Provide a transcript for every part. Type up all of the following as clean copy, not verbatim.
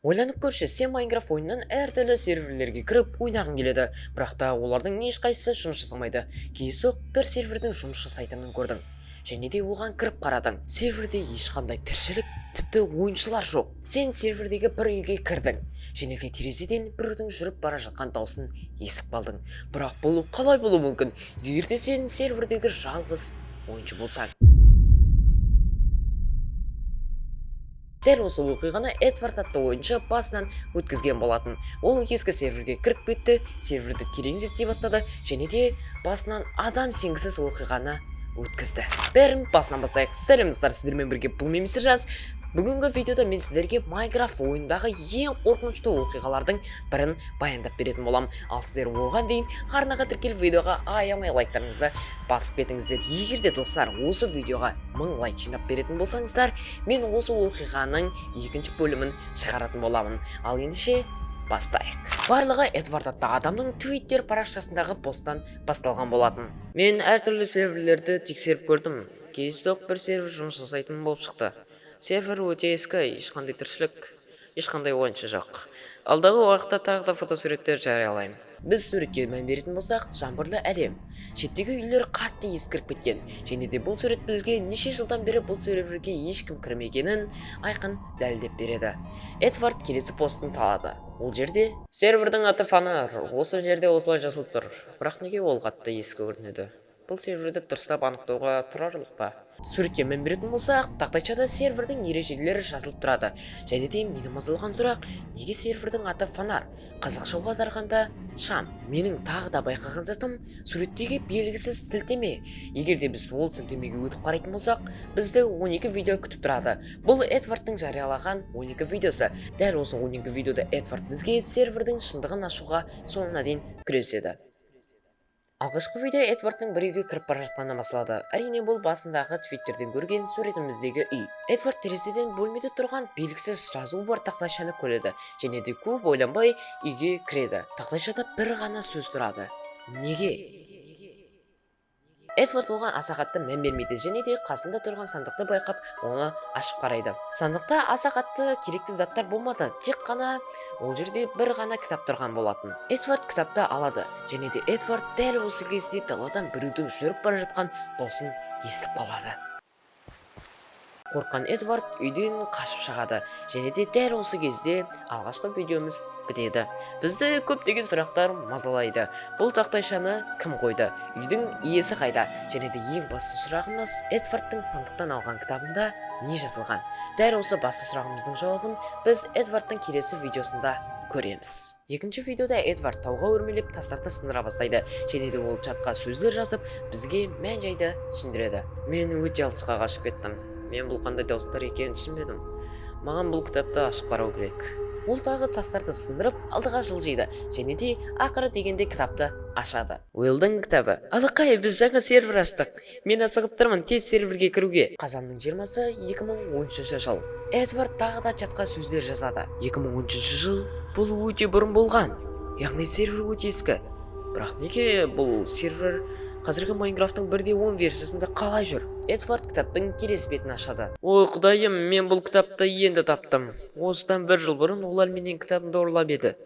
Ойланып көрші, сен Майнкрафт ойыннан әртүрлі серверлерге кіріп ойнағың келеді, бірақ та олардың ешқайсысы жұмыс жасамайды. Кейсоқ бір сервердің жұмыс жасайтынын көрдің, және де оған кіріп қарадың. Серверде ешқандай тіршілік, тіпті ойыншылар жоқ. Сен сервердегі бір үйге кірдің, және де терезеден біреудің жүріп бара жатқан даусын естіп қалдың. Бірақ бұл қалай болуы мүмкін, егер де сен сервердегі жалғыз ойыншы болсаң? Дәл осы оқиғаны Эдвард атты ойыншы басынан өткізген болатын. Ол ескі серверге кіріп кетті, серверді терең зерттей бастады, және де басынан адам сенгісіз оқиғаны өткізді. Бәрін басынан бастайық. Сәлемдер, сіздермен бірге бұл меместер жас. Бүгінгі видеода мен сіздерге Майнкрафт ойындағы ең қорқынышты оқиғалардың бірін баяндап беретін боламын. Ал сіздер оған дейін арнаға тіркеліп видеоға аямай лайктарыңызды басып кетіңіздер. Егер де достар осы видеоға 1000 лайк жинап беретін болсаңыздар, мен осы оқиғаның екінші бөлімін шығаратын боламын. Ал ендеше бастайық. Барлығы Эдвард атты адамның Twitter парақшасындағы посттан басталған болатын. Мен әртүрлі серверлерді тексеріп көрдім. Кейсоқ бір сервер жұмыс жасайтын болып шықты. Сервер өте ескі, ешқандай тіршілік, ешқандай ойыншы жоқ. Алдағы уақытта тағы да фотосуреттер жариялаймын. Біз суретке мән беретін болсақ, жаңбырлы әлем. Шеттегі үйлер қатты ескіріп кеткен, және де бұл сурет бізге неше жылдан бері бұл серверге ешкім кірмегенін айқын дәлелдеп береді. Эдвард келесі постын салады. Ол жерде сервердің аты Фанар. Осы жерде осылай жазылып тұр. Бірақ неге ол қатты ескі көрінеді? Бұл серверді дұрыстап анықтауға тұрарлық па? Суретке мән беретін болсақ, тақтайшада сервердің ережелері жазылып тұрады. Және де мені мазалаған сұрақ, неге сервердің аты Фанар? Қазақшаға аударғанда шам. Менің тағы да байқаған затым, суреттегі белгісіз сілтеме. Егер де біз ол сілтемеге өтіп қарайтын болсақ, бізді 12 видео күтіп тұрады. Бұл Эдвардтың жариялаған 12 видеосы. Дәл осы 12 видеода Эдвард бізге сервердің шындығын ашуға соңына дейін күреседі. Алғашқы видео Эдвардтың бір үйге кіріп бара жатқаннан басталады. Әрине бұл басындағы Твиттерден көрген суретіміздегі үй. Эдвард терезеден бөлмеде тұрған белгісіз жазуы бар тақтайшаны көреді, және де көп ойланбай үйге кіреді. Тақтайшада бір ғана сөз тұрады. Неге? Эдвард оған аса қатты мән бермейді, және де қасында тұрған сандықты байқап, оны ашып қарайды. Сандықта аса қатты керекті заттар болмады, тек қана ол жерде бір ғана кітап тұрған болатын. Эдвард кітапты алады, және де Эдвард дәл осы кезде даладан біреудің жүріп бара жатқан даусын естіп қалады. Қорққан Эдвард үйден қашып шығады, және де дәл осы кезде алғашқы видеомыз бітеді. Бізді көптеген сұрақтар мазалайды. Бұл тақтайшаны кім қойды? Үйдің иесі қайда? Және де ең басты сұрағымыз, Эдвардтың сандықтан алған кітабында не жазылған? Дәл осы басты сұрағымыздың жауабын біз Эдвардтың келесі видеосында көреміз. Екінші видеода Эдвард тауға өрмелеп тастарды сындыра бастайды, және де ол чатқа сөздер жазып, бізге мән-жайды түсіндіреді. Мен өте алысқа қашып кеттім. Мен бұл қандай дауыстар екенін түсінбедім. Маған бұл кітапты ашып қарау керек. Ол тағы тастарды сындырып алдыға жылжиды, және де ақыры дегенде кітапты ашады. Уэллдің кітабы. Алақай, біз жаңа сервер аштық. Мен асығып тұрмын тез серверге кіруге. Қазанның 20-сы 2013 жыл. Эдвард тағы да чатқа сөздер жазады. 2013 жыл бұл өте бұрын болған. Яғни сервер өте ескі. Бірақ неге бұл сервер қазіргі Майнкрафттың 1.10 версиясында қалай жүр? Эдвард кітаптың келесі бетін ашады. Ой құдайым, мен бұл кітапты енді таптым. Осыдан 1 жыл бұрын олар менен кітабымды ұрлап еді.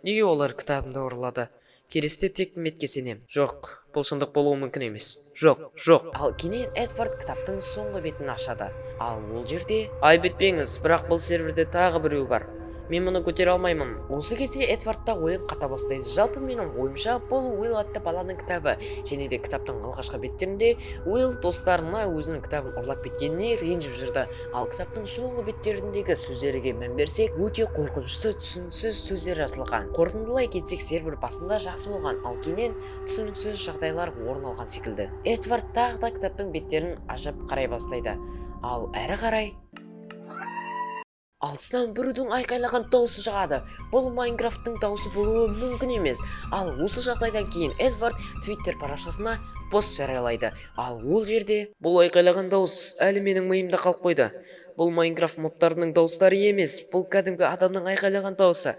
Неге олар кітабымды ұрлады? Келесіде тек метке сенем. Жоқ, бұл шындық болуы мүмкін емес. Жоқ. Ал кейін Эдвард кітаптың соңғы бетін ашады. Ал ол жерде ай бітпеңіз, бірақ бұл серверде тағы біреу бар. Мен мұны көтере алмаймын. Осы кезде Эдвардта ойын қата бастайды. Жалпы менің ойымша бұл Уилл атты баланың кітабы. Және де кітаптың алғашқы беттерінде Уилл достарына өзінің кітабын ұрлап кеткеніне ренжіп жүрді. Ал кітаптың соңғы беттеріндегі сөздерге мән берсек, өте қорқынышты, түсініксіз сөздер жазылған. Қорытындылай кетсек, сервер басында жақсы болған, ал кейіннен түсініксіз жағдайлар орын алған секілді. Эдвард тағы да кітаптың беттерін ашып қарай бастайды. Ал әрі қарай алыстан біреудің айқайлаған дауысы шығады. Бұл Майнкрафттың дауысы болуы мүмкін емес. Ал осы жағдайдан кейін Эдвард Twitter парақшасына пост жариялайды. Ал ол жерде бұл айқайлаған дауыс әлі менің миымда қалып қойды. Бұл Майнкрафт модтарының дауыстары емес, бұл кәдімгі адамның айқайлаған дауысы.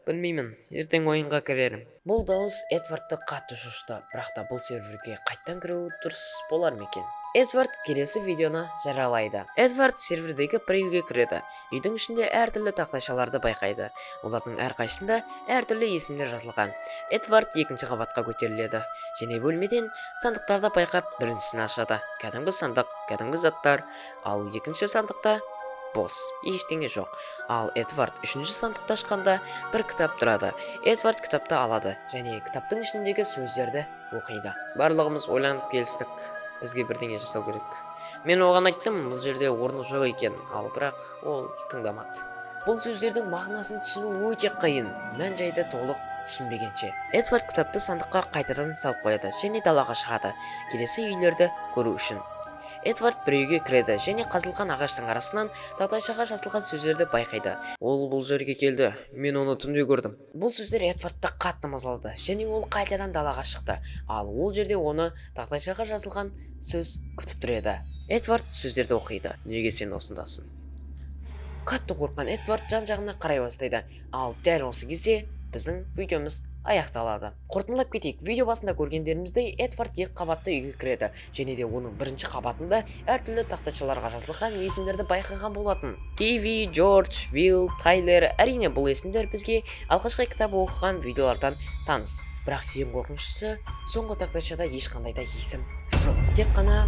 Білмеймін, ертең ойынға кірерім. Бұл дауыс Эдвардты қатты шошытты, бірақ та бұл серверге қайттан кіру дұрыс болар ма екен? Эдвард келесі видеоны жариялайды. Эдвард сервердегі бір үйге кіреді. Үйдің ішінде әртүрлі тақтайшаларды байқайды. Олардың әрқайсында әртүрлі есімдер жазылған. Эдвард екінші қабатқа көтеріледі және бөлмеден сандықтарды байқап біріншісін ашады. Кәдімгі сандық, кәдімгі заттар, ал екінші сандықта бос, ештеңе жоқ. Ал Эдвард үшінші сандықты ашқанда бір кітап тұрады. Эдвард кітапты алады және кітаптың ішіндегі сөздерді оқиды. Барлығымыз ойланып келістік, бізге бірдеңе жасау керек. Мен оған айттым, бұл жерде орны жоқ екен, ал бірақ ол тыңдамады. Бұл сөздердің мағынасын түсіну өте қиын, мән-жайды толық түсінбегенше. Эдвард кітапты сандыққа қайтадан салып қояды және далаға шығады, келесі үйлерді көру үшін. Эдвард бір үйге кіреді және қазылған ағаштың арасынан тақтайшаға жазылған сөздерді байқайды. Ол бұл жерге келді, мен оны түнде көрдім. Бұл сөздер Эдвардты қатты мазалады және ол қайтадан далаға шықты, ал ол жерде оны тақтайшаға жазылған сөз күтіп тұр еді. Эдвард сөздерді оқиды. Неге сен осындасың? Қатты қорққан Эдвард жан-жағына қарай бастайды, ал дәл осы кезде біздің видеомыз аяқталады. Қорытындылап кетейік, видео басында көргендеріміздей Эдвард екі қабатты үйге кіреді және де оның бірінші қабатында әртүрлі тақтайшаларға жазылған есімдерді байқаған болатын. Киви, Джордж, Вилл, Тайлер, әрине бұл есімдер бізге алғашқы кітап оқыған видеолардан таныс. Бірақ ең қорқыныштысы, соңғы тақтайшада ешқандай да есім жоқ. Тек қана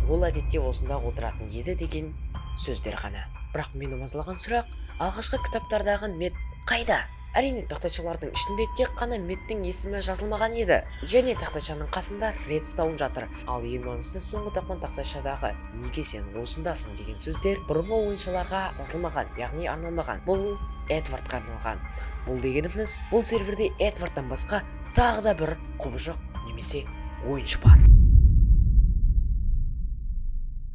ол әдетте осында отыратын еді деген сөздер ғана. Бірақ мені мазалаған сұрақ, алғашқы кітаптардағы Мэтт қайда? Әрине тақтайшалардың ішінде тек қана Мэттің есімі жазылмаған еді. Және тақтайшаның қасында Редстоун жатыр. Ал ең маңыздысы соңғы таққан тақтайшадағы неге сен осындасың деген сөздер бұрынғы ойыншыларға жазылмаған, яғни арналмаған. Бұл Эдвардқа арналған. Бұл дегеніміз, бұл серверде Эдвардтан басқа тағы да бір құбыжық немесе ойыншы бар.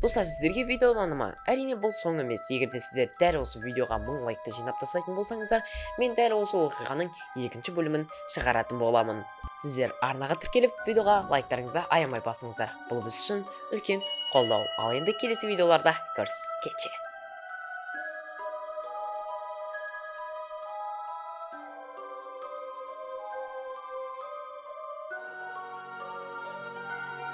Достар, сіздерге видео ұнады ма? Әрине бұл соң емес. Егер де сіздер дәл осы видеоға 1000 лайкты жинап тастайтын болсаңыздар, мен дәл осы оқиғаның екінші бөлімін шығаратын боламын. Сіздер арнаға тіркеліп, видеоға лайктарыңызды аямай басыңыздар. Бұл біз үшін үлкен қолдау. Ал енді келесі видеоларда көріскенше.